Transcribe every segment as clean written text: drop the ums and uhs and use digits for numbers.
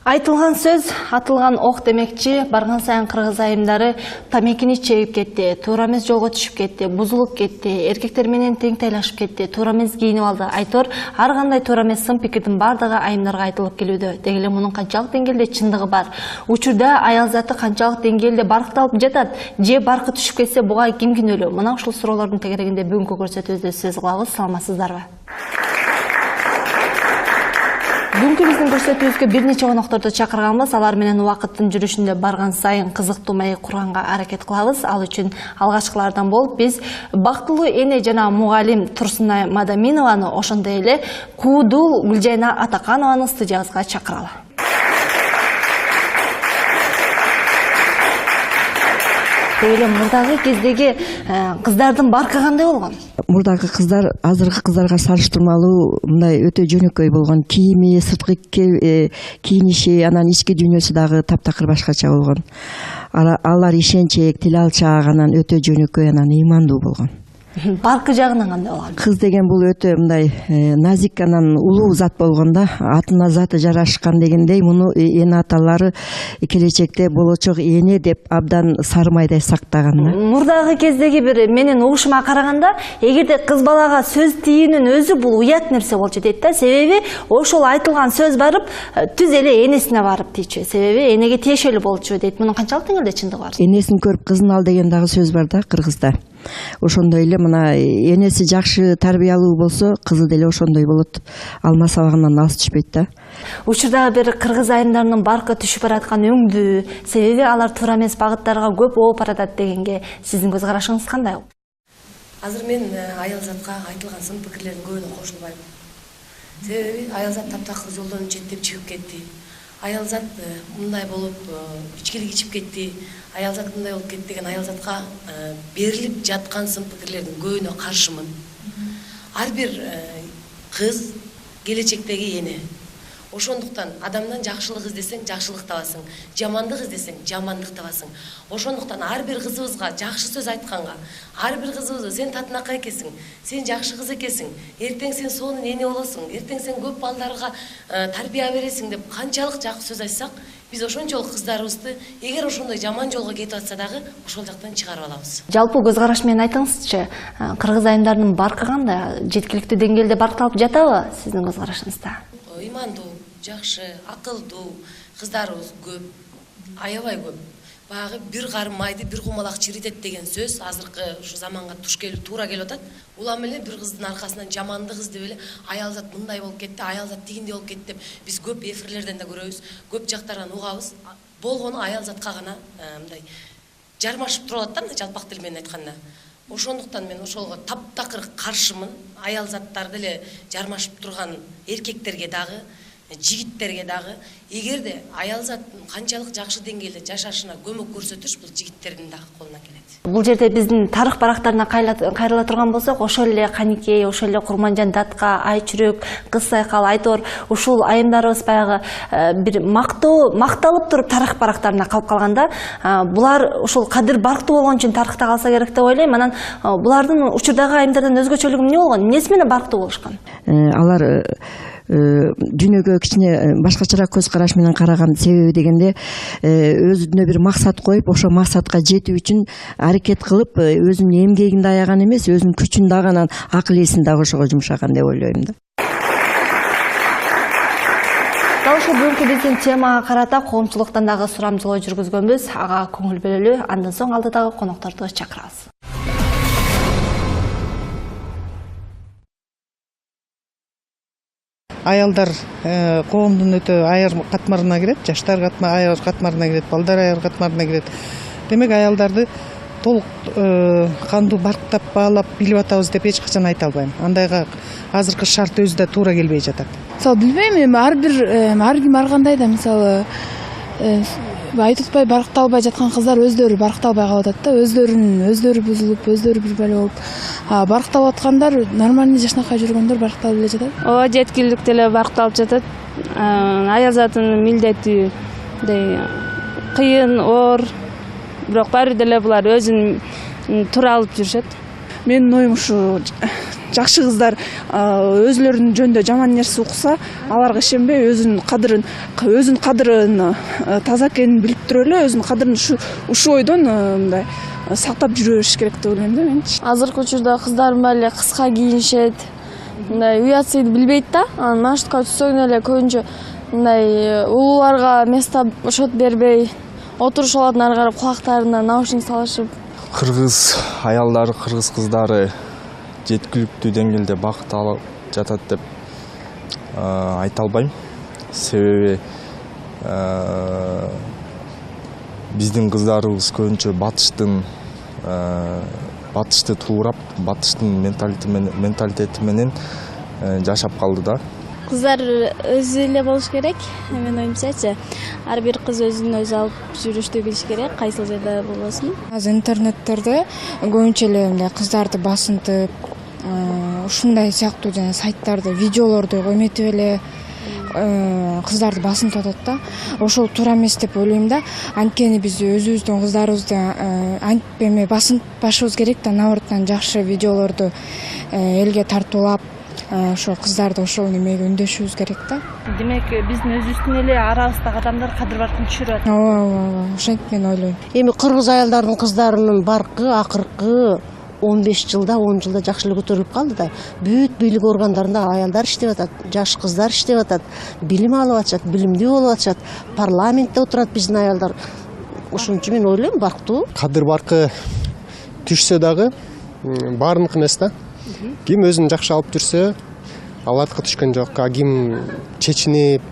Айтылган сөз, атылган ок демекчи, барган сайын кыргыз айымдары тамекини чегип кетти, туура эмес жолго түшүп кетти, бузулуп кетти, эркектер менен тең тайлашып кетти, туура эмес кийинип алды. Айтор, ар кандай туура эмес сын пикирдин бардыгы айымдарга айтылып келүүдө. Деги эле мунун канчалык деңгээлде чындыгы бар? Учурда аял заты канчалык деңгээлде баркталып жатат? Же баркы түшүп кетсе буга ким күнөөлүү? Мына ушул суроолордун тегерегинде бүгүнкү көрсөтүүбүздө сөз кылабыз. Саламатсыздарбы? Бүгүнкү биздин көрсөтүүбүзгө бир нече конокторду чакырганбыз. Алар менен убакыттын жүрүшүндө барган сайын кызыктуу маек курганга аракет кылабыз. Ал үчүн алгачкылардан болуп биз бактылуу эне жана мугалим Турсунай Мадаминованы, ошондой эле Куудул Гүлжайна Атаканованы студиябызга чакыралы. Дейле мурдагы кездеги кыздардын баркы кандай болгон? Мурдагы кыздар азыркы кыздарга салыштырмалуу мындай өтө жөнөкөй болгон. Кийими, сырткы кийиниши, анан ички дүйнөсү дагы таптакыр башкача болгон. Алар ишенчек, тил алчаак, анан өтө жөнөкөй, анан ыймандуу болгон. Баркы жагынан кандай болгон? Кыз деген бул өтө мындай назик, анан улуу зат болгонда, атына заты жарашкан дегендей, муну эне аталары келечекте болочок эне деп абдан сармайдай сактаган. Мурдагы кездеги бир менин угушума караганда, эгерде кыз балага сөз тиюунун өзү бул уят нерсе болчу дейт да. Себеби ошол айтылган сөз барып түз эле энесине барып тийчү. Себеби энеге тиешелүү болчу дейт. Мунун канчалык деңгээлде чындыгы бар? Энесин көрүп кызын ал деген дагы сөз бар да кыргызда. Ошондой эле мына энеси жакшы тарбиялуу болсо, кызы деле ошондой болот. Алма сабагынан алыс түшпөйт да. Учурдагы бир кыргыз айымдарынын баркы түшүп бараткан өңдүү, себеби алар туура эмес багыттарга көп ооп баратат дегенге сиздин көз карашыңыз кандай? Азыр мен аял затка айтылган сын пикирлердин көбүнө кошулбайм. Себеби аял зат таптакыр жолдон четтеп чыгып кетти. Аял зат мындай болуп ичкилик ичип кетти. Аял зат мындай болуп кетти деген аял затка берилип жаткан сын пикирлердин көбүнө каршымын. Ар бир кыз келечектеги эне. Ошондуктан адамдан жакшылык издесең, жакшылык табасың, жамандык издесең, жамандык табасың. Ошондуктан ар бир кызыбызга жакшы сөз айтканга, ар бир кызыбызга сен татынакай экенсиң, сен жакшы кыз экенсиң, эртең сен сонун эне болосуң, эртең сен көп балдарга тарбия бересиң деп канчалык жакшы сөз айтсак, биз ошончолук кыздарыбызды эгер ошондой жаман жолго кетип атса дагы ошол жактан чыгарып алабыз. Жалпы көз караш менен айтыңызчы, кыргыз айымдарынын баркы кандай? Жеткиликтүү деңгээлде баркталып жатабы сиздин көз карашыңызда? Ыймандуу, жакшы, акылдуу кыздарыбыз көп, аябай көп. Баягы бир карым майды бир кумалак чиритет деген сөз азыркы ушу заманга туура келип атат. Улам эле бир кыздын аркасынан жамандык издеп эле аял зат мындай болуп кетти, аял зат тигиндей болуп кетти деп биз көп эфирлерден да көрөбүз, көп жактардан угабыз. Болгону аял затка гана мындай жармашып туруп атат да, мындай жалпак тил менен айтканда. Ошондуктан мен ошолго таптакыр каршымын. Аял заттар деле жармашып турган эркектерге дагы, жигиттерге дагы, эгерде аял зат канчалык жакшы деңгээлде жашашына көмөк көрсөтүш бул жигиттердин дагы колуна келет. Бул жерде биздин тарых барактарына кайрыла турган болсок, ошол эле Каникей, ошол эле Курманжан Датка, Айчүрөк, Кыз Сайкал, Айтор, ушул айымдарыбыз баягы бир макталып туруп тарых барактарына калып калганда, булар ушул кадыр барктуу болгон үчүн тарыхта калса керек деп ойлойм. Анан булардын учурдагы айымдардан өзгөчөлүгү эмне болгон? Эмнеси менен барктуу болушкан? Алар дүйнөгө кичине башкачараак көз караш менен караган себеби дегенде өзүнө бир максат коюп, ошо максатка жетүү үчүн аракет кылып, өзүнүн эмгегин да аяган эмес, өзүнүн күчүн дагы, анан акыл эсин дагы ошого жумшаган деп ойлойм да. Дал ушул бүгүнкү биздин темага карата коомчулуктан дагы сурамжылоо жүргүзгөнбүз. Ага көңүл бөлөлү. Андан соң алдыдагы конокторду чакырабыз. Аялдар коомдун өтө аяр катмарына кирет, жаштар аяр катмарына кирет, балдар аяр катмарына кирет. Демек аялдарды толук кандуу барктап баалап билип атабыз деп эч качан айта албайм. Андайга азыркы шарт өзү да туура келбей жатат. Мисалы билбейм, эми ар ким ар кандай да, мисалы айтылбай баркталбай жаткан кыздар өздөрү баркталбай калып атат да, өздөрү бузулуп, өздөрү бир бала болуп. Баркталып аткандар, нормальный жашнакай жүргөндөр баркталып эле жатат. Ооба, жеткиликтүү эле баркталып жатат. Аял затынын милдети кыйын, оор, бирок баары деле булар өзүн туура алып жүрүшөт. Менин оюм ушу жакшы кыздар өзлөрүнүн жөнүндө жаман нерсе укса, аларга ишенбей өзүнүн кадырын таза экенин билип туруп эле өзүнүн кадырын ушул ойдон мындай сактап жүрө бериш керек деп ойлойм да менчи. Азыркы учурда кыздардын баары эле кыска кийинишет, мындай уят сыйды билбейт да. Анан маршрутка түссөң эле көбүнчө мындай улууларга место бошот бербей, отуруш алатын ары карап кулактарына наушник салышып. Кыргыз аялдары, кыргыз кыздары жеткиликтүү деңгээлде бакыт алып жатат деп айта албайм. Себеби биздин кыздарыбыз көбүнчө батышты туурап, батыштын менталитети менен жашап калды да. Кыздар өзү эле болуш керек. Мен оюмчачы, ар бир кыз өзүн өзү алып жүрүштү билиш керек, кайсыл жерде болбосун. Азыр интернеттерде көбүнчө эле мындай кыздарды басынтып, ушундай сыяктуу жана сайттарды, видеолорду эметип эле кыздарды басынтып атат да. Ошол туура эмес деп ойлойм да. Анткени биз өзүбүздүн кыздарыбызды эме басынтпашыбыз керек да, наоборот жакшы видеолорду элге тартуулап, ошо кыздарды ошол немеге үндөшүбүз керек да. Демек биздин өзүбүздүн эле арабыздагы адамдар кадыр баркын түшүрүп атат. Ооба, ошентип мен ойлойм. Эми кыргыз аялдардын кыздарынын баркы акыркы 15 жылда 10 жылда жакшы эле көтөрүлүп калды да. Бүт бийлик органдарында аялдар иштеп атат, жаш кыздар иштеп атат, билим алып атышат, билимдүү болуп атышат, парламентте отурат биздин аялдар. Ошон үчүн мен ойлойм барктуу. Кадыр баркы түшсө дагы баарыныкы эмес да. Ким өзүн жакшы алып жүрсө, алардыкы түшкөн жок. Ким чечинип,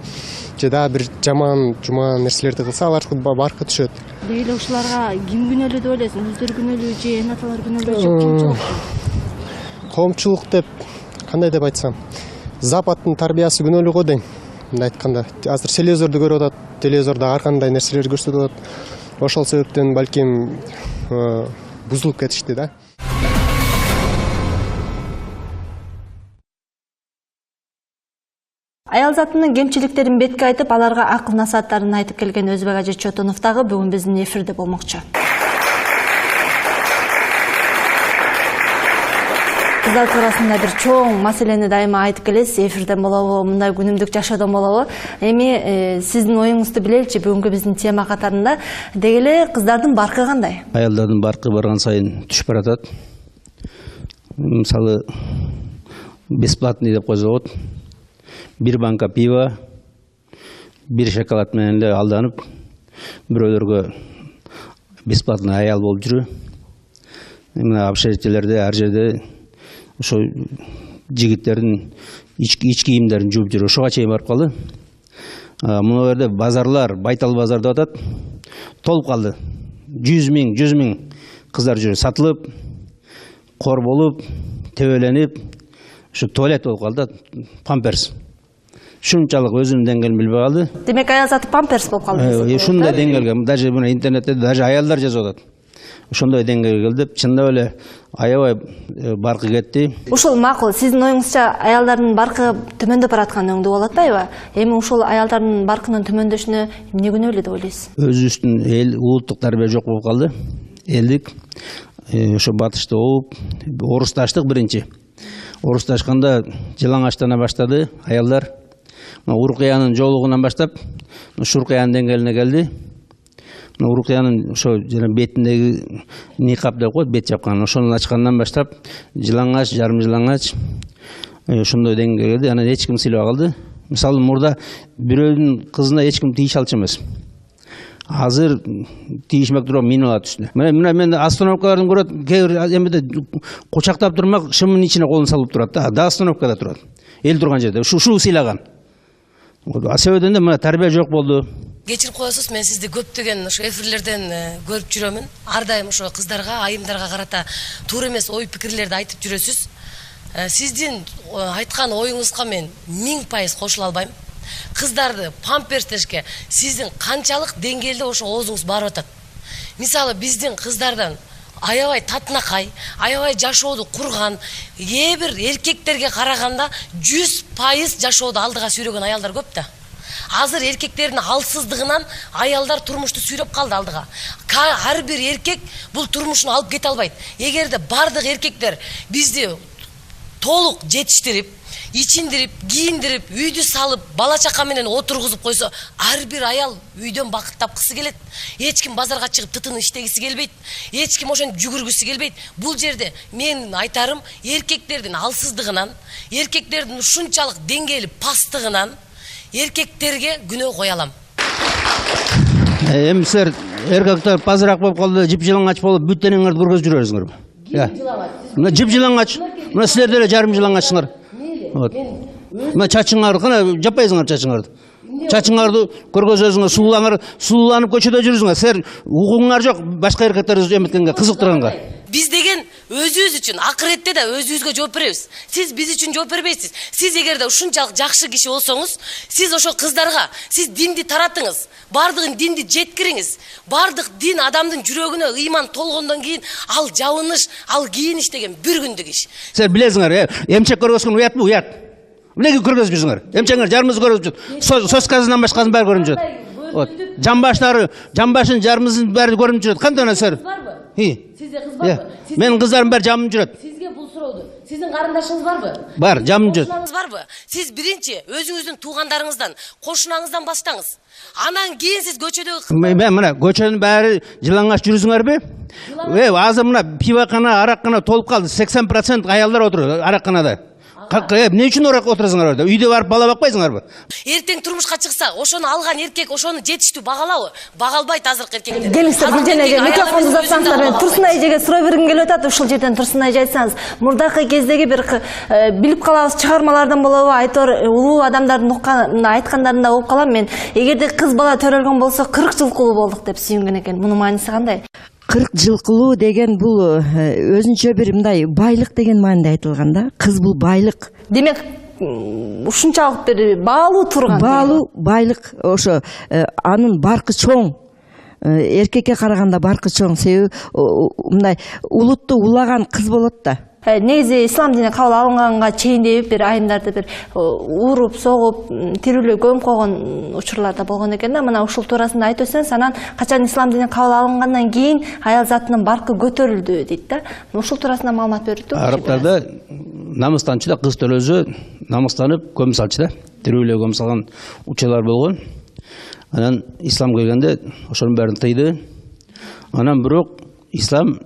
же да бир жаман нерселерди кылса, алардыкы баркы түшөт. Дейле ушуларга ким күнөөлүү деп ойлойсуң? Өздөрү күнөөлүү же эне аталар күнөөлүү же коомчулук? Коомчулук деп кандай деп айтсам, Западтын тарбиясы күнөөлүү го дейм. Мындай айтканда, азыр телевизорду көрүп атат, телевизордо ар кандай нерселерди көрсөтүп атат. Ошол себептен балким бузулуп кетишти да. Аял затынын кемчиликтерин бетке айтып, аларга акыл насааттарын айтып келген Өзбек ажы Чотонов дагы бүгүн биздин эфирде болмокчу. Кыздар туурасында бир чоң маселени дайыма айтып келесиз, эфирден болобу, мындай күнүмдүк жашоодон болобу. Эми сиздин оюңузду билеличи, бүгүнкү биздин тема катарында деги эле кыздардын баркы кандай? Аялдардын баркы барган сайын түшүп баратат. Мисалы, бесплатный деп койсо болот. Бир банка пиво, бир шоколад менен эле алданып, бирөөлөргө бесплатный аял болуп жүрүү. Мына общежитиелерде, ар жерде ошо жигиттердин ички кийимдерин жууп жүрүү. Ошого чейин барып калды. Мына жерде базарлар, Байтал базар деп атат, толуп калды. 100 миң кыздар жүрүп, сатылып, кор болуп, тебеленип, ошо туалет болуп калды, памперс. Шунчалык өзүнүн деңгээлин билбей калды. Демек аял заты памперс болуп калды. Ушундай деңгээлге, даже мына интернетте даже аялдар жазып атат. Ошондой деңгээлге келди. Чындап эле аябай баркы кетти. Ушул макул. Сиздин оюңузча аялдардын баркы төмөндөп бараткан өңдүү болот да аябай. Эми ушул аялдардын баркынын төмөндөшүнө эмне күнөөлүү деп ойлойсуз? Өзүбүздүн эл улуттук тарбия жок болуп калды. Элдик ошо батышты оуп, орусташтык биринчи. Орусташканда жылаңачтана баштады аялдар. Урукиянын жоолугунан баштап, Шуркиянын деңгээлине келди. Урукиянын ошо жана бетиндеги никап деп коет, бет жапкан. Ошону ачкандан баштап, жылаңач, жарым жылаңач, ошондой деңгээлге келди. Анан эч ким сыйлабай калды. Мисалы, мурда бирөөнүн кызына эч ким тийише алчу эмес. Азыр тийишмек туруп минип алат үстүнө. Мына мен остановкаларын көрөт, кээ бир эмеде кучактап турмак, шымын ичине колун салып турат да. Да остановкада турат. Эл турган жерде. Ушул сыйлаган. Себебинде мына тарбия жок болду. Кечирип коесуз, мен сизди көптөгөн ошо эфирлерден көрүп жүрөмүн. Ар дайым ошо кыздарга, айымдарга карата туура эмес ой пикирлерди айтып жүрөсүз. Сиздин айткан оюңузга мен 1000% кошула албайм. Кыздарды памперстешке сиздин канчалык деңгээлде ошо оозуңуз барып атат. Мисалы, биздин кыздардан аябай татынакай, аябай жашооду курган, бир эркектерге караганда 100% жашооду алдыга сүйрөгөн аялдар көп да. Азыр эркектердин алсыздыгынан аялдар турмушту сүйрөп калды алдыга. Ар бир эркек бул турмушун алып кете албайт. Эгерде бардык эркектер бизди толук жетиштирип, ичиндирип, кийиндирип, үйдү салып, бала чака менен отургузуп койсо, ар бир аял үйдөн бакыт тапкысы келет. Эч ким базарга чыгып тытын иштегиси келбейт. Эч ким ошентип жүгүргүсү келбейт. Бул жерде менин айтарым эркектердин алсыздыгынан, эркектердин ушунчалык деңгээли пасттыгынан эркектерге күнөө кое алам. Эми силер эркектер пазыраак болуп калды, жип-жылаңач болуп, бүттениңерди көргөзүп жүрөсүңөрбү? Мына жип-жылаңач, мына силер деле жарым жылаңачсыңар. Вот. Мына чачыңарды кана жаппайсыңар чачыңарды. Чачыңарды көргөзөсүңөр, сууланып көчөдө жүрүсүңөр. Силер укугуңар жок башка эркектерди эметкенге, кызыктырганга. Биз деген өзүбүз үчүн акыретте да өзүбүзгө жооп беребиз. Сиз биз үчүн жооп бербейсиз. Сиз эгерде ушунчалык жакшы киши болсоңуз, сиз ошо кыздарга сиз динди таратыңыз. Бардыгын динди жеткириңиз. Бардык дин адамдын жүрөгүнө ыйман толгондон кийин ал жабыныш, ал кийиниш деген бир күндүк иш. Силер билесиңер, эмчек көргөзгөн уятпы, уят. Эмнеге көргөзүп жүрсүңөр? Эмчеңер жарымыз көргөзүп жүр. Соскасынан башкасын баары көрүнүп жүрөт. Вот. Жамбашын жарымызын баары көрүнүп жүрөт. Кандай сер? Сизде кыз барбы? Менин кыздарым баары жамын жүрөт. Сизге бул сурооду. Сиздин карындашыңыз барбы? Бар, жамын жүрөт. Барбы? Сиз биринчи өзүңүздүн туугандарыңыздан, кошунаңыздан баштаңыз. Анан кийин сиз көчөдөгү мына көчөнүн баары жылаңач жүрүсүңөрбү? Азыр мына пивокана, араккана толуп калды. 80% аялдар отуруп аракканада. Эмне үчүн отурасыңар орда? Үйдө барып бала бакпайсыңарбы? Эртең турмушка чыкса, ошону алган эркек ошону жетиштүү багалабы? Багалбайт азыркы эркектер. Келиңиздер, Гүлжан эже, микрофонду узатсаңыздар, Турсунай эжеге суроо бергим келип атат. Ушул жерден Турсунай эже айтсаңыз, мурдакы кездеги бир билип калабыз чыгармалардан болобу, айтор улуу адамдардын айткандарында угуп калам мен. Эгерде кыз бала төрөлгөн болсо 40 жылкылуу болдук деп сүйүнгөн экен. Мунун мааниси кандай? 40 жылкылуу деген бул өзүнчө бир мындай байлык деген мааниде айтылган да. Кыз бул байлык. Демек ушунчалык бир баалуу турган. Баалуу, байлык, ошо анын баркы чоң. Эркекке караганда баркы чоң. Себеби мындай улутту улаган кыз болот да. Негизи ислам динине кабыл алынганга чейин деп бир айымдарды бир уруп, согуп, тирүүлөй көмүп койгон учурларда болгон экен да. Мына ушул туурасында айтып өтсөңүз, анан качан ислам динине кабыл алынгандан кийин аял затынын баркы көтөрүлдү дейт да. Ушул туурасында маалымат бериптир. Арабтарда намыстанчы да кыз төлөзү намыстанып көмүп салчу да. Тирүүлөй көмүп салган учурлар болгон. Анан ислам келгенде ошонун баарын тыйды. Анан бирок ислам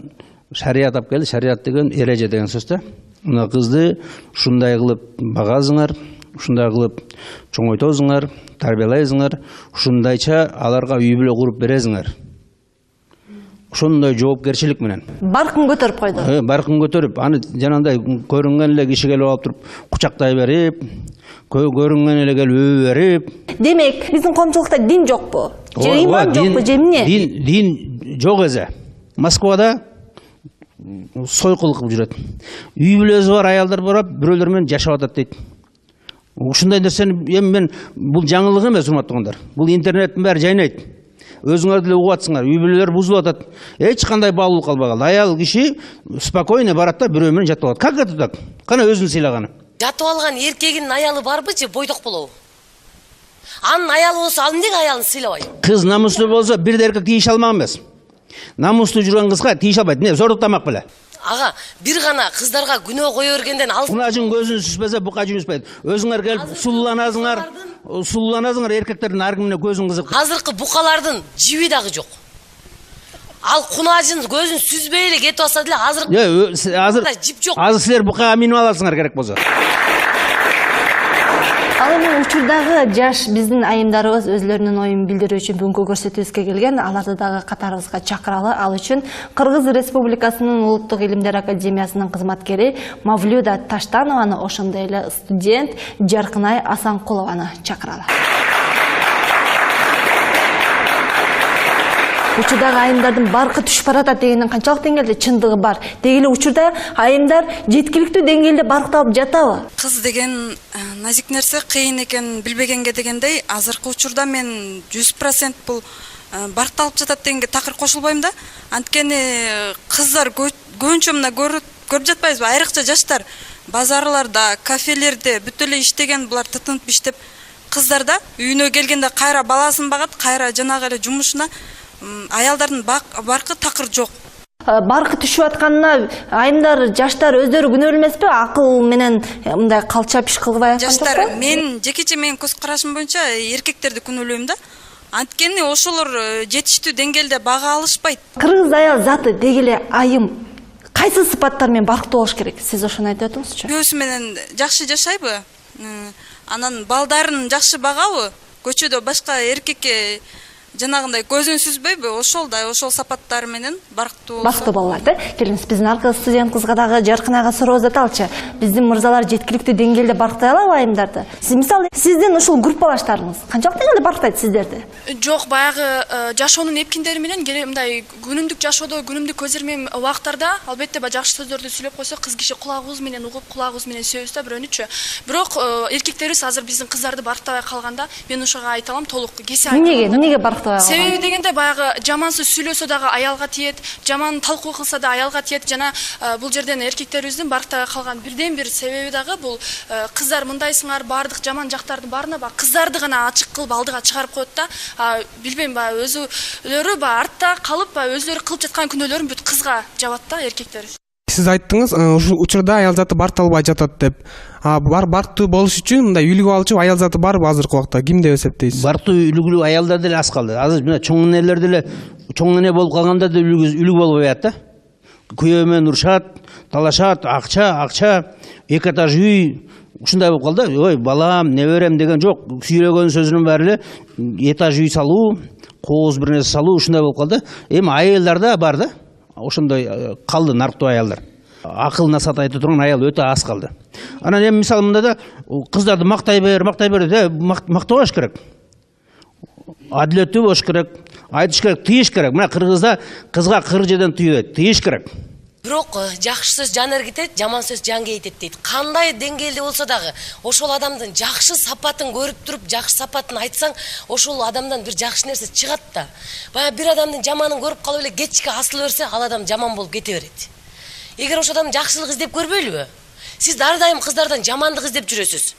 шариат алып келди. Шариат деген эреже деген сөз да. Мына кызды ушундай кылып багасыңар, ушундай кылып чоңойтосуңар, тарбиялайсыңар, ушундайча аларга үй бүлө куруп бересиңер. Ошондой жоопкерчилик менен. Баркын көтөрүп койду. Баркын көтөрүп, аны жанагындай көрүнгөн эле киши келип алып туруп кучактай берип, көрүнгөн эле келип өбө берип. Демек, биздин коомчулукта дин жокпу? Же иман жокпу, же эмне? Дин жок эзе. Москвада сойкул кылып жүрөт. Үй бүлөсү бар аялдар барып, бирөөлөр менен жашап атат дейт. Ушундай нерсени эми мен бул жаңылык эмес, урматтуугандар. Бул интернеттин баары жайнайт. Өзүңөр деле угуп атсыңар, үй бүлөлөр бузулуп атат. Эч кандай баалуулук калбай калды. Аял киши спокойно барат да бирөө менен жатып алат. Как это так? Кана өзүн сыйлаганы. Жатып алган эркегинин аялы барбы же бойдок болобу? Анын аялы болсо, ал эмнеге аялын сыйлабай? Кыз намустуу болсо, бир да эркек тийише алмак эмес. Намустуу жүргөн кызга тийише албайт. Не, зордуктамак беле. Ага, бир гана кыздарга күнөө кое бергенден ал Мунажын көзүн сүзбөсө, бука жүнүспөйт. Өзүңөр келип сулууланасыңар, эркектердин ар кимине көзүн кызып. Азыркы букалардын жиби дагы жок. Ал кунажын көзүн сүзбөй эле кетип алса деле азыр жип жок. Азыр силер букага минип аласыңар керек болсо. Ал эми учурдагы жаш биздин айымдарыбыз өзлөрүнүн оюн билдирүү үчүн бүгүнкү көрсөтүүбүзгө келген. Аларды дагы катарыбызга чакыралы. Ал үчүн Кыргыз Республикасынын Улуттук илимдер академиясынын кызматкери Мавлюда Таштанованы, ошондой эле студент Жаркынай Асанкулованы чакыралы. Учурдагы айымдардын баркы түшүп баратат дегендин канчалык деңгээлде чындыгы бар? Деги эле учурда айымдар жеткиликтүү деңгээлде баркталып жатабы? Кыз деген назик нерсе, кыйын экен билбегенге дегендей, азыркы учурда мен 100% бул баркталып жатат дегенге такыр кошулбайм да. Анткени кыздар көбүнчө мына көрүп жатпайбызбы? Айрыкча жаштар базарларда, кафелерде бүт эле иштеген, булар тытынып иштеп, кыздар да үйүнө келгенде кайра баласын багат, кайра жанагы эле жумушуна. Аялдардын баркы такыр жок. Баркы түшүп атканына айымдар, жаштар өздөрү күнөөлүү эмеспи? Акыл менен мындай калча пиш кылбай аткан жокпу? Жаштар, мен жекече менин көз карашым боюнча эркектерди күнөөлөйм да. Анткени ошолор жетиштүү деңгээлде бага алышпайт. Кыргыз аял заты дегеле айым кайсы сыпаттар менен барктуу болуш керек? Сиз ошону айтып өтүңүзчү. Күйөөсү менен жакшы жашайбы? Анан балдарын жакшы багабы? Көчөдө башка эркекке жанагындай көзүн сүзбөйбү? Ошол сапаттары менен барктуу болсо. Бактуу балалар, келиңиз биздин аркы студент кызга дагы жаркынага суроо узаталычы. Биздин мырзалар жеткиликтүү деңгээлде барктай алабы айымдарды? Сиз мисалы сиздин ушул группалаштарыңыз канчалык деңгээлде барктайт сиздерди? Жок, баягы жашоонун эпкиндери менен мындай күнүмдүк жашоодо, күнүмдүк көз ирмем убактарда албетте жакшы сөздөрдү сүйлөп койсо, кыз киши кулагыбыз менен угуп, кулагыбыз менен сөйбүз да бирөөнүчү. Бирок эркектерибиз азыр биздин кыздарды барктабай калганда, мен ошого айта алам, толук кесе айта алам. Эмнеге барктабай калган? Себеби дегенде баягы жамансыз сүйлөсө дагы аялга тиет, жаман талкуу кылса да аялга тиет. Жана бул жерден эркектерибиздин барктабай калган бирден бир себеби дагы бул кыздар мындайсыңар, баардык жаман жактардын баарына кыздарды гана ачык кылып алдыга чыгарып коет да. Билбейм, өзүлөрү артта калып, өзүлөрү кылып жаткан күнөөлөрүн бүт кызга жабат да эркектер. Сиз айттыңыз, ушул учурда аял заты баркталбай жатат деп. Барктуу болуш үчүн мындай үлгү алчу аял заты барбы азыркы убакта? Ким деп эсептейсиз? Барктуу үлгүлүү аялдар деле аз калды. Азыр мына чоң энелер деле чоң эне болуп калганда да үлгү болбой атат да. Күйөө менен урушат, талашат, акча, эки этаж үй, ушундай болуп калды. Ой, балам, неберем деген жок. Сүйлөгөн сөзүнүн баары эле этаж үй салуу, кооз бир нерсе салуу ушундай болуп калды. Эми аялдарда бар да. Ошондой калды нарктуу аялдар. Акыл насаат айтып турган аял өтө аз калды. Анан эми мисалы мында да кыздарды мактай бер деп мактабаш керек. Адилеттүү болуш керек, айтыш керек, тыйыш керек. Мына Кыргызда кызга кыр жерден тыйыш керек. Бирок жакшы сөз жан эргитет, жаман сөз жан кейтет дейт. Кандай деңгээлде болсо дагы ошол адамдын жакшы сапатын көрүп туруп, жакшы сапатын айтсаң, ошол адамдан бир жакшы нерсе чыгат да. Баягы бир адамдын жаманын көрүп калып эле кечке асылып берсе, ал адам жаман болуп кете берет. Эгер ошол адам жакшылык издеп көрбөйлүбү? Сиз ар дайым кыздардан жамандык издеп жүрөсүз.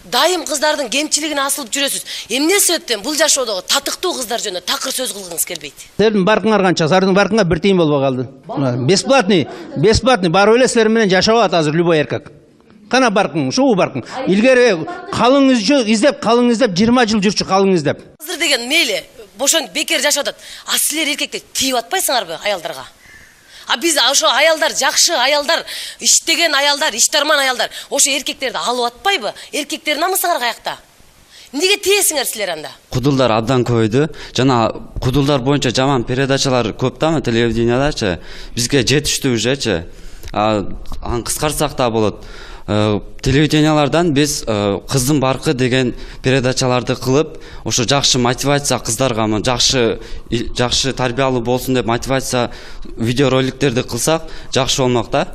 Дайым кыздардын кемчилигине асылып жүрөсүз. Эмне себептен бул жашоодогу татыктуу кыздар жөнүндө такыр сөз кылгыңыз келбейт? Силердин баркыңар канча? Силердин баркыңар бир тыйын болбой калды. Бесплатный барып эле силер менен жашап атат азыр любой эркек. Кана баркың, ушул баркың. Илгери калың издеп 20 жыл жүрчү калың издеп. Азыр деген мейли, бошонуп бекер жашап атат. А силер эркектер тийип атпайсыңарбы аялдарга? Биз ошо аялдар, жакшы аялдар, иштеген аялдар, иштарман аялдар, ошо эркектерди алып атпайбы? Эркектердин намысыңар каякта? Эмнеге тиесиңер силер анда? Кудулдар абдан көбөйдү. Жана кудулдар боюнча жаман передачалар көп да, телевидениядачы. Бизге жетиштүү ужечи. Аны кыскартсак да болот. Телевидениялардан биз кыздын баркы деген передачаларды кылып, ошо жакшы мотивация кыздарга, жакшы тарбиялуу болсун деп мотивация видеороликтерди кылсак, жакшы болмок да.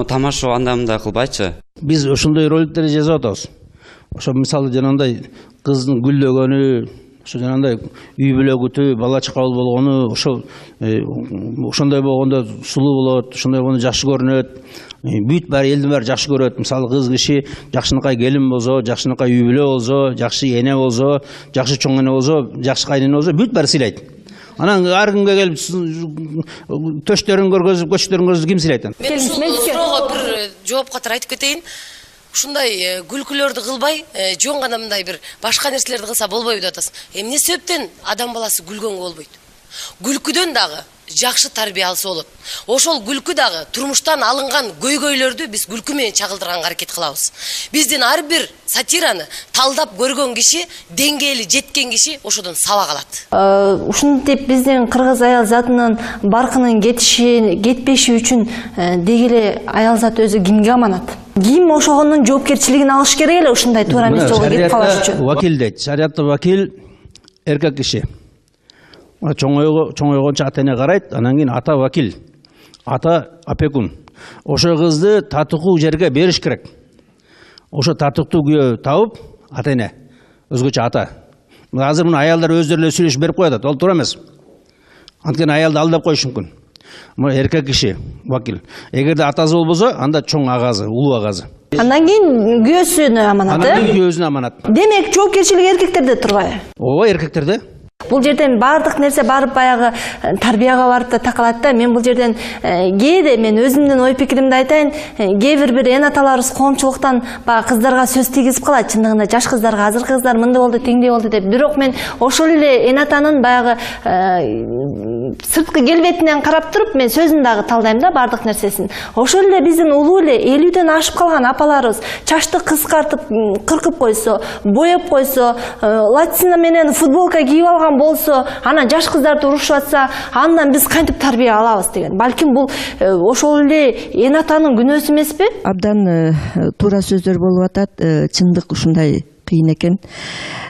Тамаша анда-мындай кылбайчы. Биз ошондой роликтерди жазып атабыз. Ошо мисалы жанагындай кыздын гүлдөгөнү, ошо жанагындай үй бүлөгүтү, бала чакалуу болгону, ошондой болгондо сулуу болот, ошондой болгондо жакшы көрүнөт. Бүт баары элдин баары жакшы көрөт. Мисалы кыз киши жакшынакай келин болсо, жакшынакай үй бүлө болсо, жакшы эне болсо, жакшы чоң эне болсо, жакшы кайнене болсо, бүт баары сыйлайт. Анан ар кимге келип төштөрүн көргөзүп, көчтөрүн көргөзүп ким сыйлайт? Мен ушул суроого бир жооп катары айтып кетейин. Ушундай күлкүлөрдү кылбай, жөн гана мындай бир башка нерселерди кылса болбойбу деп атасыз. Эмне себептен адам баласы күлгөнгө болбойт? Күлкүдөн дагы жакшы тарбиялысы болот. Ошол күлкү дагы турмуштан алынган көйгөйлөрдү биз күлкү менен чагылдырганга аракет кылабыз. Биздин ар бир сатираны талдап көргөн киши, деңгээли жеткен киши ошодон сабак алат. Ушинтип биздин кыргыз аял затынын баркынын кетпеши үчүн дегеле аял заты өзү кимге аманат? Ким ошогонун жоопкерчилигин алыш керек эле ушундай туура эмес жолго кетип калыш үчүн? Вакил дейт. Шариатта вакил эркек киши. Чоңойгончо ата эне карайт, анан кийин ата вакил, ата опекун. Ошо кызды татыктуу жерге бериш керек. Ошо татыктуу күйөө табып, ата эне, өзгөчө ата. Азыр мына аялдар өздөрү эле сүйлөшүп берип коет, ал туура эмес. Анткени аялды алдап коюш мүмкүн. Мына эркек киши вакил. Эгерде атасы болбосо, анда чоң агазы, улуу агазы. Андан кийин күйөөсүнө аманат. Андан кийин күйөөсүнө аманат. Демек, жоопкерчилик эркектерде турбайбы? Ооба, эркектерде. Бул жерден бардык нерсе барып баягы тарбияга барып да такалат да. Мен бул жерден кээде мен өзүмдүн ой пикиримди айтайын, кээ бир энаталарыбыз коомчулуктан баягы кыздарга сөз тийгизип калат, чындыгында жаш кыздарга, азыркы кыздар мындай болду, теңдей болду деп. Бирок мен ошол эле энатанын баягы сырткы келбетинен карап туруп, мен сөзүн дагы талдайм да бардык нерсесин. Ошол эле биздин улуу эле 50ден ашып калган апаларыбыз чачты кыскартып, кыркып койсо, боеп койсо, латина менен футболка кийип алган болсо, анан жаш кыздарды урушуп атса, андан биз кантип тарбия алабыз деген. Балким бул ошол эле энатанын күнөөсү эмеспи? Абдан туура сөздөр болуп атат, чындык ушундай кыйын экен.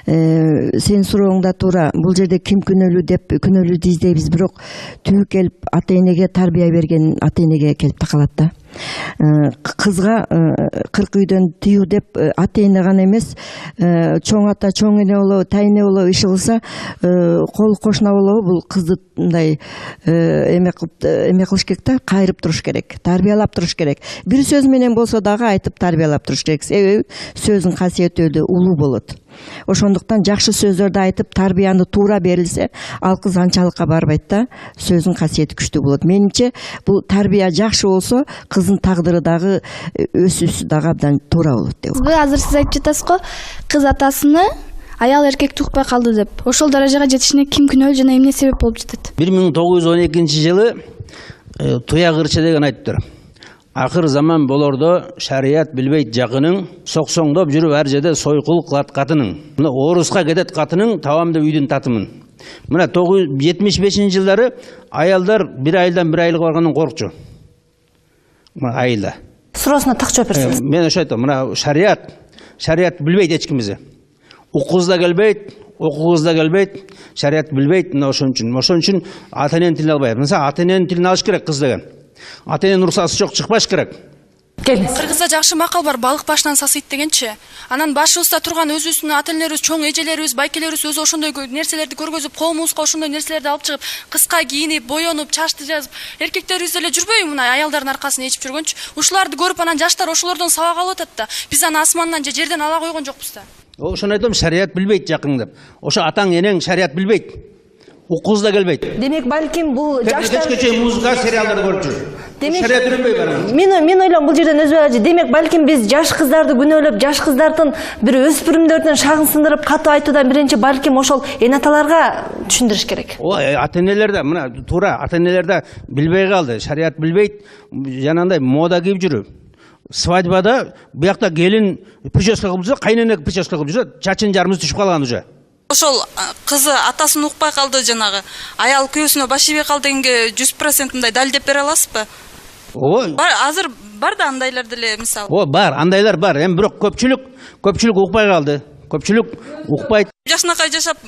Сен сурооңда туура, бул жерде ким күнөөлүү деп күнөөлүүдү издейбиз, бирок түбү келип ата энеге тарбия берген ата энеге келип такалат да. Кызга 40 үйдөн тыюу деп ата эне гана эмес, чоң ата, чоң эне болобу, тайне болобу иш кылса, кол кошуна болобу, бул кызды мындай эме кылыш керек да, кайрып туруш керек, тарбиялап туруш керек. Бир сөз менен болсо дагы айтып тарбиялап туруш керек. Себеби сөздүн касиети өтө улуу болот. Ошондуктан жакшы сөздөрдү айтып, тарбияны туура берилсе, ал кыз анчалыкка барбайт да, сөздүн касиети күчтүү болот. Менимче, бул тарбия жакшы болсо, кыздын тагдыры дагы өсүүсү дагы абдан туура болот деп. Азыр сиз айтып жатасыз го, кыз атасыны аял эркекти укпай калды деп. Ошол даражага жетишине ким күнөөлүү жана эмне себеп болуп жатат? 1912-жылы туя кырчы деген айтыптыр. Акыр заман болордо шарият билбейт жакының, соксоңдоп жүрүп ар жерде сойкул кылат катының. Мына оруска кетет катының, табамды үйдүн татымын. Мына 1975-жылдары аялдар бир айылдан бир айылга баргандан коркчу. Мына айылда. Суросуна так жооп берсеңиз. Мен ошо айтам, мына шарият билбейт эч кимизи. Укугуз да келбейт, окугуз да келбейт, шарият билбейт, мына ошон үчүн ата эненин тилин албайбыз. Мисалы ата эненин тилин алыш керек кыз деген. Ата эненин уруксаты жок, чыкпаш керек. Кыргызда жакшы макал бар, балык башынан сасыйт дегенчи. Анан башыбызда турган өзүбүздүн ата энелерибиз, чоң эжелерибиз, байкелерибиз өзү ошондой нерселерди көргөзүп, коомубузга ошондой нерселерди алып чыгып, кыска кийинип, боенуп, чачты жазып, эркектерибиз деле жүрбөйбү мына аялдардын аркасын ээчип жүргөнчү. Ушуларды көрүп анан жаштар ошолордон сабак алып атат да. Биз аны асмандан же жерден ала койгон жокпуз да. Ошону айтам, шарият билбейт жакың деп. Ошо атаң энең шарият билбейт. Укугуз да келбейт. Демек балким бул жаштар кечке чейин музыка сериалдарды көрүп жүр. Шарият үйрөнбөй барабыз. Мен ойлойм бул жерден өзү демек балким биз жаш кыздарды күнөөлөп, жаш кыздардын бир өспүрүмдөрдүн шагын сындырып катуу айтуудан биринчи балким ошол энаталарга түшүндүрүш керек. Ата энелер да мына туура, ата энелер да билбей калды. Шарият билбейт, жанагындай мода кийип жүрүп. Свадьбада буякта келин прическа кылып жүрсө, кайнене прическа кылып жүрсө, чачын жарымыз түшүп калган уже. Ошол кызы атасын укпай калды, жанагы аял күйөөсүнө баш ийбей калды дегенге 100% мындай далилдеп бере аласызбы? Азыр бар да андайлар деле мисалы. Бар, андайлар бар. Эми бирок көпчүлүк укпай калды. Көпчүлүк укпайт. Жашынакай жашап,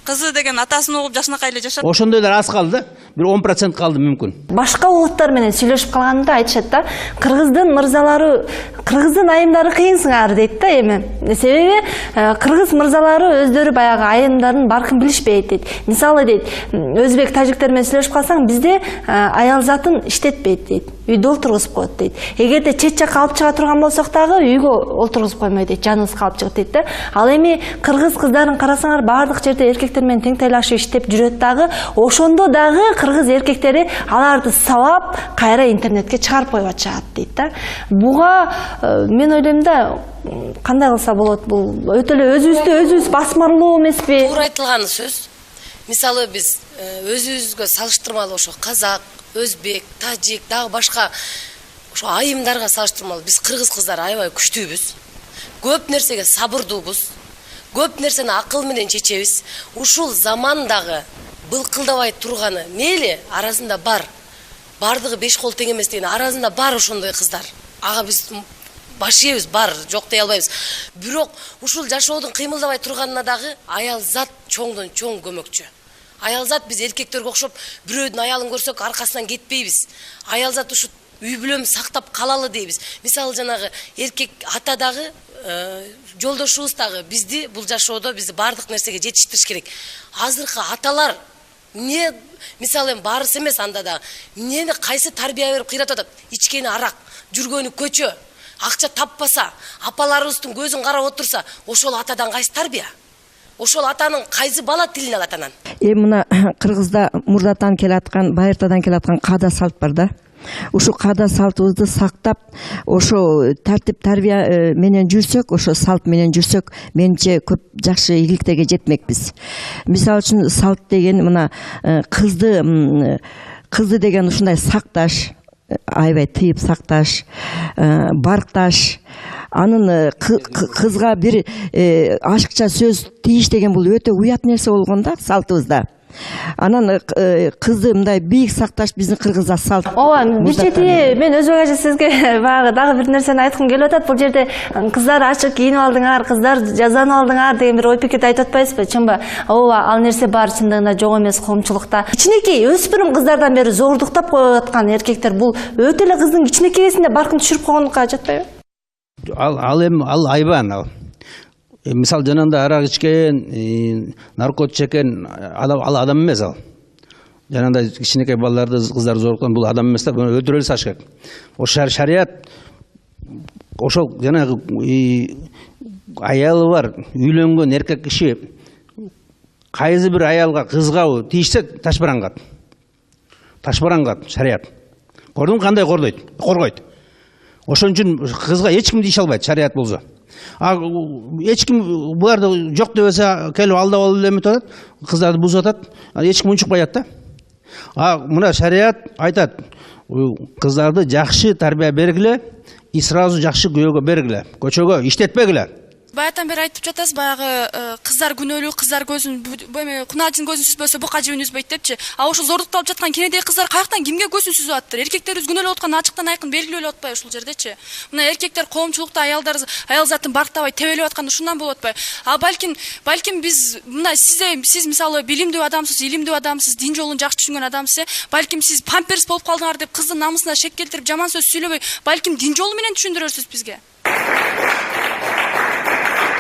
кызы деген атасын угуп жашынакай эле жашат. Ошондойлор аз калды да. Бир 10% калды мүмкүн. Башка улуттар менен сүйлөшүп калганда айтышат да, кыргыздын мырзалары, кыргыздын айымдары кыйынсыңар дейт да эми. Себеби кыргыз мырзалары өздөрү баягы айымдардын баркын билишпейт дейт. Мисалы дейт, өзбек, тажиктер менен сүйлөшүп калсаң, бизде аял затын иштетпейт дейт. Үйдө олтургузуп коет дейт. Эгерде чет жакка алып чыга турган болсок дагы үйгө олтургузуп коймойт дейт, жаныбыз калып чыгат дейт да. Ал эми кыргыз кыздарын карасаңар, бардык жерде эркектер менен тең тайлашып иштеп жүрөт дагы, ошондо дагы кыргыз эркектери аларды сабап, кайра интернетке чыгарып коюп атышат дейт да. Буга мен ойлойм да, кандай кылса болот, бул өтө эле өзүбүздү басмарлоо эмеспи? Туура айтылган сөз. Мисалы биз өзүбүзгө салыштырмалуу ошо казак, өзбек, тажик, дагы башка ошо айымдарга салыштырмалуу биз кыргыз кыздар аябай күчтүүбүз. Көп нерсеге сабырдуубуз. Көп нерсени акыл менен чечебиз. Ушул замандагы былкылдабай турганы мейли арасында бар. Бардыгы 5 кол тең эмес деген арасында бар ошондой кыздар. Ага биз баш ийебиз, бар, жок дей албайбыз. Бирок ушул жашоодун кыймылдабай турганына дагы аял зат чоңдон чоң көмөкчү. Аял зат биз эркектерге окшоп бирөөдүн аялын көрсөк аркасынан кетпейбиз. Аял зат ушу үй бүлөм сактап калалы дейбиз. Мисалы жанагы эркек ата дагы жолдошубуз дагы бизди бул жашоодо бизди бардык нерсеге жетиштириш керек. Азыркы аталар эмне мисалы баарысы эмес анда да эмнени кайсы тарбия берип кыйратып атат? Ичкени арак, жүргөнү көчө, акча таппаса, апаларыбыздын көзүн карап отурса, ошол атадан кайсы тарбия? Ошол атанын кайсы бала тилин алат анан? мына Кыргызда мурдатан келаткан, байыртадан келаткан каада салт бар да. Ошо каада салтыбызды сактап, ошо тартип тарбия менен жүрсөк, ошо салт менен жүрсөк, менимче көп жакшы ийгиликтерге жетмекпиз. Мисалы үчүн салт деген мына кызды деген ушундай сакташ, аябай тыйып сакташ, баркташ, анын кызга бир ашыкча сөз тийиш деген бул өтө уят нерсе болгон да салтыбызда. Анан кызды мындай бийик сакташ биздин кыргызда салт. Ооба, бир чети мен өзбек ажа сизге баягы дагы бир нерсени айткым келип атат. Бул жерде кыздар ачык кийинип алдыңар, кыздар жазанып алдыңар деген бир ой пикирди айтып атпайсызбы? Чынбы? Ооба, ал нерсе бар, чындыгында жок эмес коомчулукта. Кичинекей өспүрүм кыздардан бери зордуктап коюп аткан эркектер бул өтө эле кыздын кичинекейсинде баркын түшүрүп койгондукка жатпайбы? Ал айбан ал. Мисал жанында арак ичкен, наркотик чекен ал адам эмес ал. Жанында кичинекей балдарды кыздар зорлуккан бул адам эмес да, өлтүрө эле салыш керек. Ошо шарият ошол жанагы аялы бар, үйлөнгөн эркек киши кайсы бир аялга, кызга тийишсе ташбарангат. Ташбарангат шарият. Көрдүңбү кандай коргойт. Ошон үчүн кызга эч ким тийише албайт шарият болсо. Эч ким буларды жок дебесе келип алдап алып эметип атат, кыздарды бузуп атат, эч ким унчукпай атат да. Мына шарият айтат, кыздарды жакшы тарбия бергиле, и сразу жакшы күйөөгө бергиле, көчөгө иштетпегиле. Баятан бери айтып жатасыз, баягы кыздар күнөөлүү, кыздар көзүн кунажын көзүн сүзбөсө бука жибин үзбөйт депчи. Ошол зордукталып жаткан кенедей кыздар каяктан кимге көзүн сүзүп аттыр? Эркектерибиз күнөөлөп аткан ачыктан айкын белгилүү эле атпайбы ушул жердечи? Мына эркектер коомчулукта аял затын барктабай тебелеп аткан ушундан болуп атпайбы? Балким биз мына сиз мисалы билимдүү адамсыз, илимдүү адамсыз, дин жолун жакшы түшүнгөн адамсыз, балким сиз памперс болуп калдыңар деп кыздын намысына шек келтирип жаман сөз сүйлөбөй, балким дин жолу менен түшүндүрөрсүз бизге.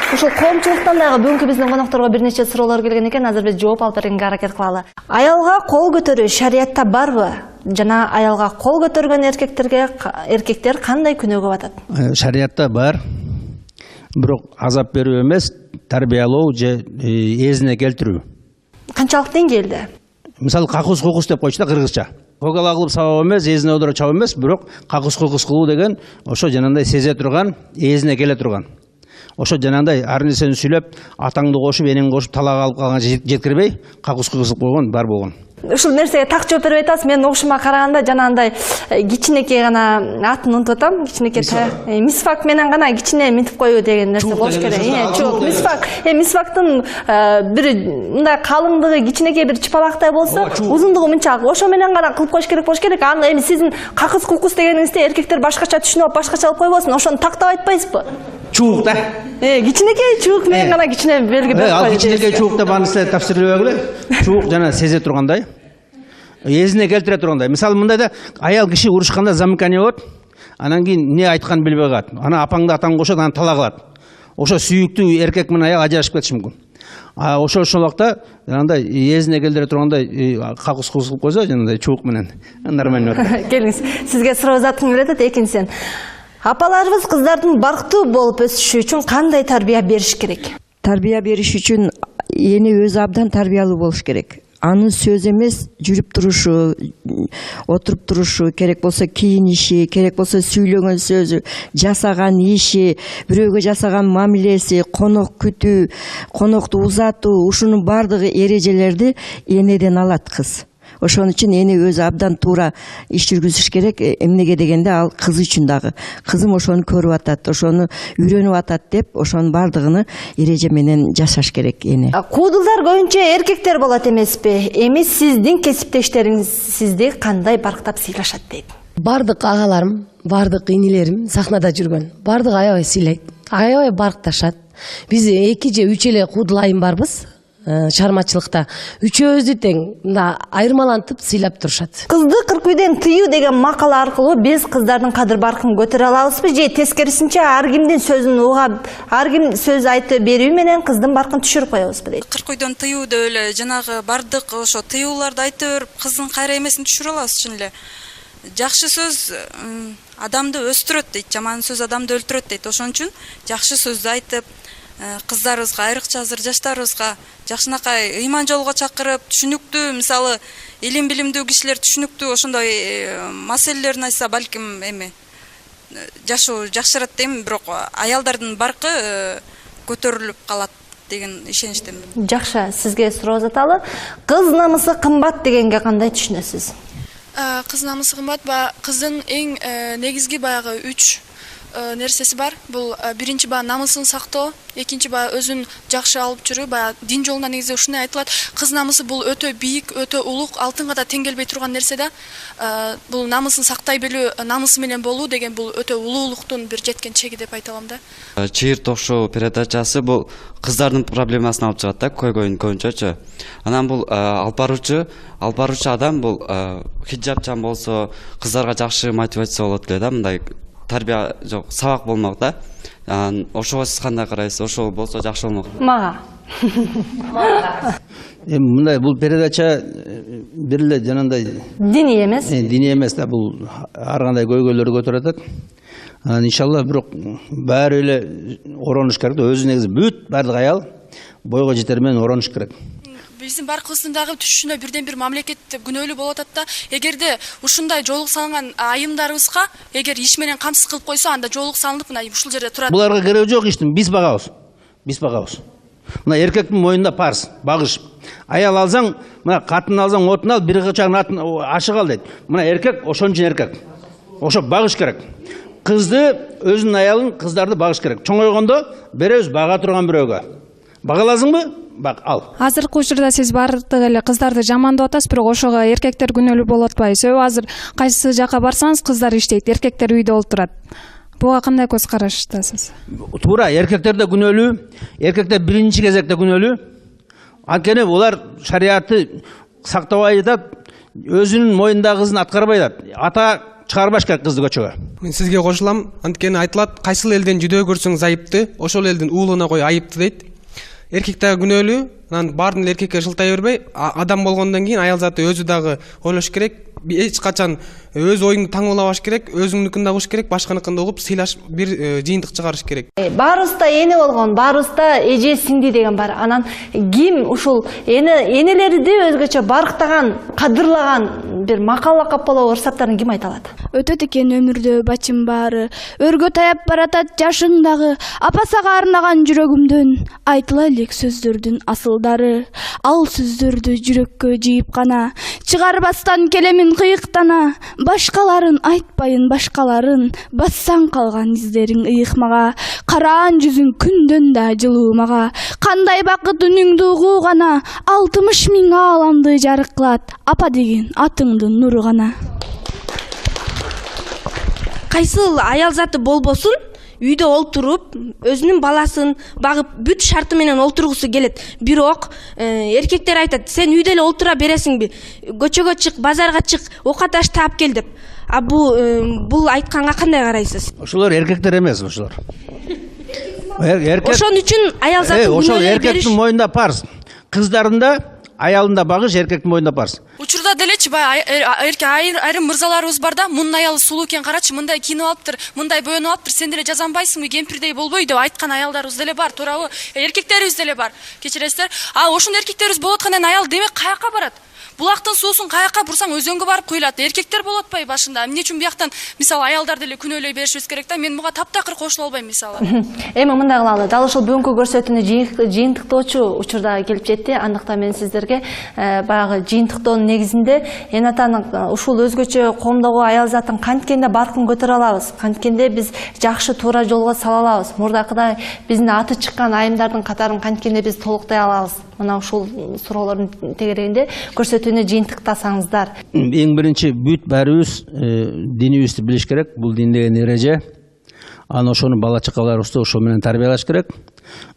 Ушул коомчулуктан дагы бүгүнкү биздин конокторго бир нече суроолор келген экен, азыр биз жооп алып бергенге аракет кылалы. Аялга кол көтөрүү шариятта барбы? Жана аялга кол көтөргөн эркектер кандай күнөөгө батат? Шариятта бар. Бирок азап берүү эмес, тарбиялоо же эзине келтирүү. Канчалык деңгээлде? Мисалы какус деп койчу да кыргызча. Когала кылып сабап эмес, эзине одура чабып эмес, бирок какус кылуу деген ошо жанагындай сезе турган, эзине келе турган. Ошо жанагындай ар нерсени сүйлөп, атаңды кошуп, энеңди кошуп талак алып калган жеткирбей, какус кылып койгон бар болгон. Ушул нерсеге так жооп берип атасыз. Мен окушума караганда жанагындай кичинекей гана атын унутуп атам. Кичинекей мисвак менен гана кичине минтип коюу деген нерсе болуш керек. Чук, мисвактын бир мындай калыңдыгы кичинекей бир чыпалактай болсо, узундугу мынчалык. Ошо менен гана кылып коюш керек болуш керек. Аны эми сиздин какыс кукус дегениңизди эркектер башкача түшүнүп алып, башкача алып койбосун. Ошону тактап айтпайсызбы? Чуук да. Кичинекей чуук менен гана кичине белги берип коюу. Ал кичинекей чуук деп аны силер тапсырбегиле. Чуук жана сезе тургандай, эзине келтире тургандай. Мисалы мындай да, аял киши урушканда замыкание болот. Анан кийин эмне айтканын билбей калат. Ана апаңды атаң кошот, аны талак кылат. Ошо сүйүктүү эркек менен аял ажырашып кетиши мүмкүн. Ошол убакта андай эзине келтире тургандай какус кылып койсо, жанагындай чуук менен нормально болот. Келиңиз, сизге суроо заткым келип атат экинчиден. Апаларыбыз кыздардын барктуу болуп өсүшү үчүн кандай тарбия бериш керек? Тарбия бериш үчүн эне өзү абдан тарбиялуу болуш керек. Анын сөз эмес, жүрүп турушу, отуруп турушу, керек болсо кийиниши, керек болсо сүйлөгөн сөзү, жасаган иши, бирөөгө жасаган мамилеси, конок күтүү, конокту узатуу, ушунун бардыгы эрежелерди энеден алат кыз. Ошон үчүн эне өзү абдан туура иш жүргүзүш керек. Эмнеге дегенде ал кыз үчүн дагы. Кызым ошону көрүп атат, ошону үйрөнүп атат деп, ошонун бардыгыны эреже менен жашаш керек эне. Куудулдар көбүнчө эркектер болот эмеспи? Эми сиздин кесиптештериңиз сизди кандай барктап сыйлашат дейт? Бардык агаларым, бардык инилерим сахнада жүргөн. Бардык аябай сыйлайт, аябай баркташат. Биз 2 же 3 эле куудул айым барбыз. Чармачылыкта үчөөбүздү тең айырмалантып сыйлап турушат. Кызды кыркүйдөн тыюу деген макала аркылуу биз кыздардын кадыр баркын көтөрө алабызбы же тескерисинче ар кимдин сөзүн угап, ар ким сөз айтып берүү менен кыздын баркын түшүрүп коебузбу дейт. Кыркүйдөн тыюу деп эле жанагы бардык ошо тыюуларды айтып берип, кыздын кайра эмесин түшүрө алабыз чын эле. Жакшы сөз адамды өстүрөт дейт, жаман сөз адамды өлтүрөт дейт. Ошон үчүн жакшы сөздү айтып, кыздарыбызга, айрыкча азыр жаштарыбызга жакшынакай ыйман жолго чакырып, түшүнүктүү, мисалы, илим билимдүү кишилер түшүнүктүү ошондой маселелерин айтса, балким жашоо жакшырат дейм, бирок аялдардын баркы көтөрүлүп калат деген ишеничтемин. Жакшы, сизге суроо жаталы. Кыз намысы кымбат дегенге кандай түшүнөсүз? Кыз намысы кымбат, кыздын эң негизги баягы 3 нерсеси бар. Бул биринчи намысын сактоо, экинчи өзүн жакшы алып жүрүү, дин жолунда негизи ушуну айтылат. Кыз намысы бул өтө бийик, өтө улук, алтынга да тең келбей турган нерсе да. Бул намысын сактай билүү, намысы менен болуу деген бул өтө улуулуктун бир жеткен чеги деп айта алам да. Чыйыр Ток-Шоу передачасы бул кыздардын проблемасын алып чыгат да, көйгөйүн көбүнчөчү. Анан бул алып баруучу адам бул хиджабчан болсо, кыздарга жакшы мотивация болот эле да, мындай тарбия жок, сабак болмок да. Ошого сиз кандай карайсыз? Ошол болсо жакшы болмок. Мага. Мындай бул передача бир эле жанагындай Диний эмес. Диний эмес да, бул ар кандай көйгөйлөрдү көтөрөт. Иншалла, бирок баары эле ороныш керек да, өзү негизи бүт баардык аял бойго жетер менен ороныш керек. Биздин баркыбыздын дагы түшүнө бирден бир мамлекет күнөөлүү болуп атат да. Эгерде ушундай жоолук салынган айымдарыбызга эгер иш менен камсыз кылып койсо, анда жоолук салынып, мына ушул жерде турат. Буларга кереги жок иштин, биз багабыз. Биз багабыз. Мына эркектин мойнунда парыз, багыш. Аял алсаң, мына катын алсаң, отун ал, бир кычагын атын ашык ал дейт. Мына эркек ошон үчүн эркек. Ошо багыш керек. Кызды, өзүнүн аялын, кыздарды багыш керек. Чоңойгондо беребиз бага турган бирөөгө. Багаласыңбы? Бак, ал. Азыркы учурда сиз бардык эле кыздарды жамандап атасыз, бирок ошого эркектер күнөөлүү болуп атпайбы? Себеби азыр кайсы жака барсаңыз, кыздар иштейт, эркектер үйдө олтурат. Буга кандай көз караштасыз? Туура, эркектер да күнөөлүү, эркектер биринчи кезекте күнөөлүү. Анткени булар шариатты сактабай атат, өзүнүн моюндагы кызын аткарбай атат. Ата чыгарбаш керек кызды көчөгө. Мен сизге кошулам. Анткени айтылат, кайсыл элден жүдөө көрсөң айыпты, ошол элдин уулуна кой айыпты дейт. Эркек дагы күнөөлүү, анан баардын эркекке шылтай бербей, адам болгондон кийин аял заты өзү дагы ойлош керек. Эч качан өз оюңду таңуулабаш керек, өзүңдүкүн да угуш керек, башканыкын да угуп, сыйлаш, бир жыйынтык чыгарыш керек. Баарыбызда эне болгон, баарыбызда эже сиңди деген бар. Анан ким ушул энелерди өзгөчө барктаган, кадырлаган бир макал лакап болобу ырсаптарын ким айта алат? Өтөт экен өмүрдө бачым баары, өргө таяп баратат жашыңдагы, апасага арнаган жүрөгүмдөн айтыла элек сөздөрдүн асылдары. Ал сөздөрдү жүрөккө жыйып гана, чыгарбастан келемин кыйыктана, башкаларын айтпайын башкаларын, бассаң калган издериң ыйыкмага, караан жүзүң күндөн да жылуумага, кандай бакыт үнүңдү угуугана, 60 000 ааламды жарык кылат, апа деген атыңдын нуру гана. Кайсыл аял заты болбосун, үйдө олтуруп, өзүнүн баласын багып, бүт шарты менен олтургусу келет. Бирок эркектер айтат, сен үйдө эле олтура бересиңби? Көчөгө чык, базарга чык, окаташ таап кел деп. Бул айтканга кандай карайсыз? Ошолор эркектер эмес, ошолор. Ошон үчүн аял заты ошол эркектин моюнда парыз. Кыздарында аялында багыш, эркектин моюнда парыз. Учурда делечи айрым мырзаларыбыз бар да, мунун аялы сулуу экен, карачы, мындай кийинип алыптыр, мындай боенуп алыптыр, сен деле жазанбайсыңбы, кемпирдей болбой деп айткан аялдарыбыз деле бар, туурабы? Эркектерибиз деле бар. Кечиресиздер. Ошон эркектерибиз болуп аткандан аял демек каяка барат? Булактын суусун каяка бурсаң өзөнгө барып куюлат. Эркектер болуп атпайбы башында? Эмне үчүн бияктан мисалы аялдар деле күнөөлөй беришибиз керек да? Мен буга таптакыр кошула албайм мисалы. Эми мындай кылалы, дал ушул бүгүнкү көрсөтүүнү жыйынтыктоочу учурда келип жетти. Андыктан мен сиздерге баягы жыйынтыктоонун негизинде энатанын ушул өзгөчө коомдогу аял затын канткенде баркын көтөрө алабыз, канткенде биз жакшы туура жолго сала алабыз, мурдакыдай биздин аты чыккан айымдардын катарын канткенде биз толуктай алабыз. Мына ушул суроолордун тегерегинде көрсөтүүнү жыйынтыктасаңыздар. Эң биринчи бүт баарыбыз динибизди билиш керек. Бул дин деген эреже. Аны ошону бала чакаларыбызды ошол менен тарбиялаш керек.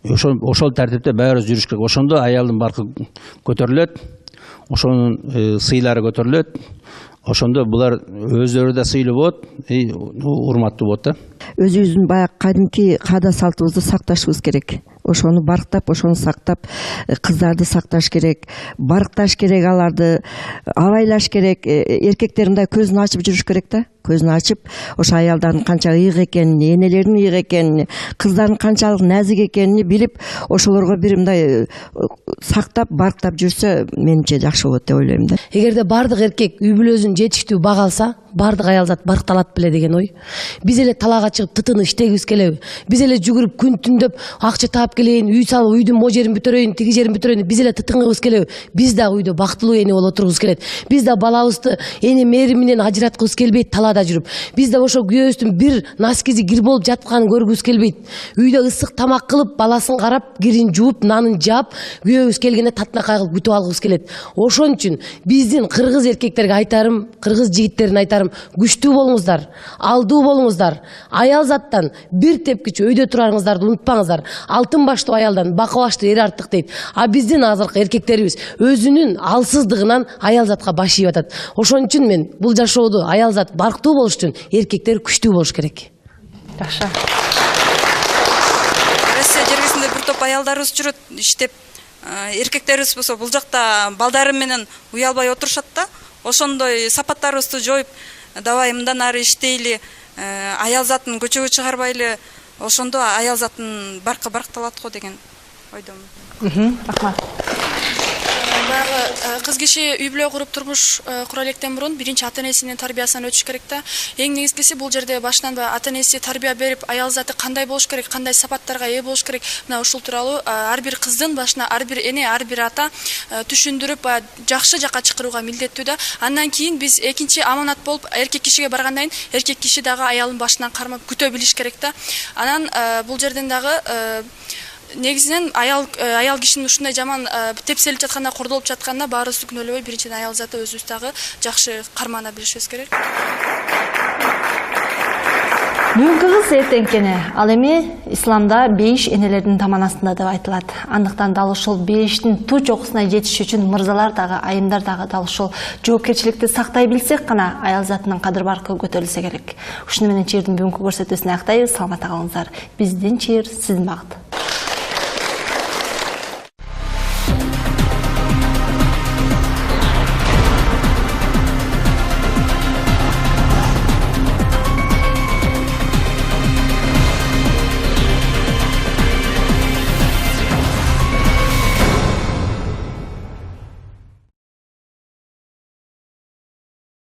Ошол тартипте баарыбыз жүрүш керек. Ошондо аялдын баркы көтөрүлөт. Ошонун сыйлары көтөрүлөт. Ошондо булар өздөрү да сыйлуу болот, урматтуу болот да. Өзүбүздүн баягы кадимки каада салтыбызды сакташыбыз керек. ошону барктап, ошону сактап, кыздарды сакташ керек, баркташ керек, аларды абайлаш керек. Эркектер мындай көзүн ачып жүрүш керек да. Көзүн ачып, ошо аялдардын канча ыйык экенин, энелердин ыйык экенин, кыздардын канчалык назик экенин билип, ошолорго бир мындай сактап, барктап жүрсө, менимче жакшы болот деп ойлойм да. Эгерде бардык эркек үй бүлөсүн жетиштүү бага алса, бардык аялзат баркталат беле деген ой. Биз эле талаага чыгып тытынып иштегибиз келеби? Биз эле жүгүрүп күн түндөп акча таап келейин, үй салып, үйдүн мо жерин бүтөрөйүн, тиги жерин бүтөрөйүн, биз эле тытынгыбыз келеби? Биз да үйдө бактылуу эне боло тургубуз келет. Биз да балабызды эне мээри менен ажыраткыбыз келбейт талаада жүрүп. Биз да ошо күйөөбүздүн бир носкизи кир болуп жатканын көргүбүз келбейт. Үйдө ысык тамак кылып, баласын карап, кирин жууп, нанын жаап, күйөөбүз келгенде татынакай кылып күтүп алгыбыз келет. Ошон үчүн биздин кыргыз эркектерге айтарым, кыргыз жигиттерине айтарым, күчтүү болуңуздар, алдуу болуңуздар. Аялзаттан бир тепкич өйдө турарыңыздарды унутпаңыздар. Алтын баштуу аялдан бака баштуу эр артык дейт. А биздин азыркы эркектерибиз өзүнүн алсыздыгынан аялзатка баш ийип атат. Ошон үчүн мен бул жашоодо аялзат барктуу болуш үчүн эркектер күчтүү болуш керек. Жакшы. Россия жергесинде бир топ аялдарыбыз жүрөт, иштеп, эркектерибиз болсо бул жакта балдары менен уялбай отурушат да. Ошондой сапаттарыбызды жоюп, давай мындан ары иштейли, аялзатын көчөгө чыгарбайлы, ошондо аялзатын баркы баркталат го деген ойдомун. Рахмат. Баягы кыз киши үй бүлө куруп турмуш кура электен мурун биринчи ата энесинин тарбиясынан өтүш керек да. Эң негизгиси бул жерде башынан ата энеси тарбия берип, аялзаты кандай болуш керек, кандай сапаттарга ээ болуш керек, мына ушул тууралуу ар бир кыздын башына ар бир эне, ар бир ата түшүндүрүп, жакшы жакка чакырууга милдеттүү да. Андан кийин биз экинчи аманат болуп эркек кишиге баргандан кийин эркек киши дагы аялын башынан кармап күтө билиш керек да. Анан бул жерден дагы негизинен аял кишинин ушундай жаман тепселип жатканда, кордолуп жатканда баарыбызды күнөөлөбөй биринчиден аялзаты өзүбүз дагы жакшы кармана билишибиз керек. Бүгүнкү кыз эртеңкени. Ал эми исламда 5 энелердин таманасында деп айтылат. Андыктан дал ушул 5тин туу чокусуна жетиш үчүн мырзалар дагы, айымдар дагы дал ушул жоопкерчиликти сактай билсек гана аялзатынын кадыр баркы көтөрүлсө керек. Ушуну менен Чыйырдын бүгүнкү көрсөтүүсүн аяктайбыз. Саламатта калыңыздар. Биздин Чыйыр, сиздин багыт.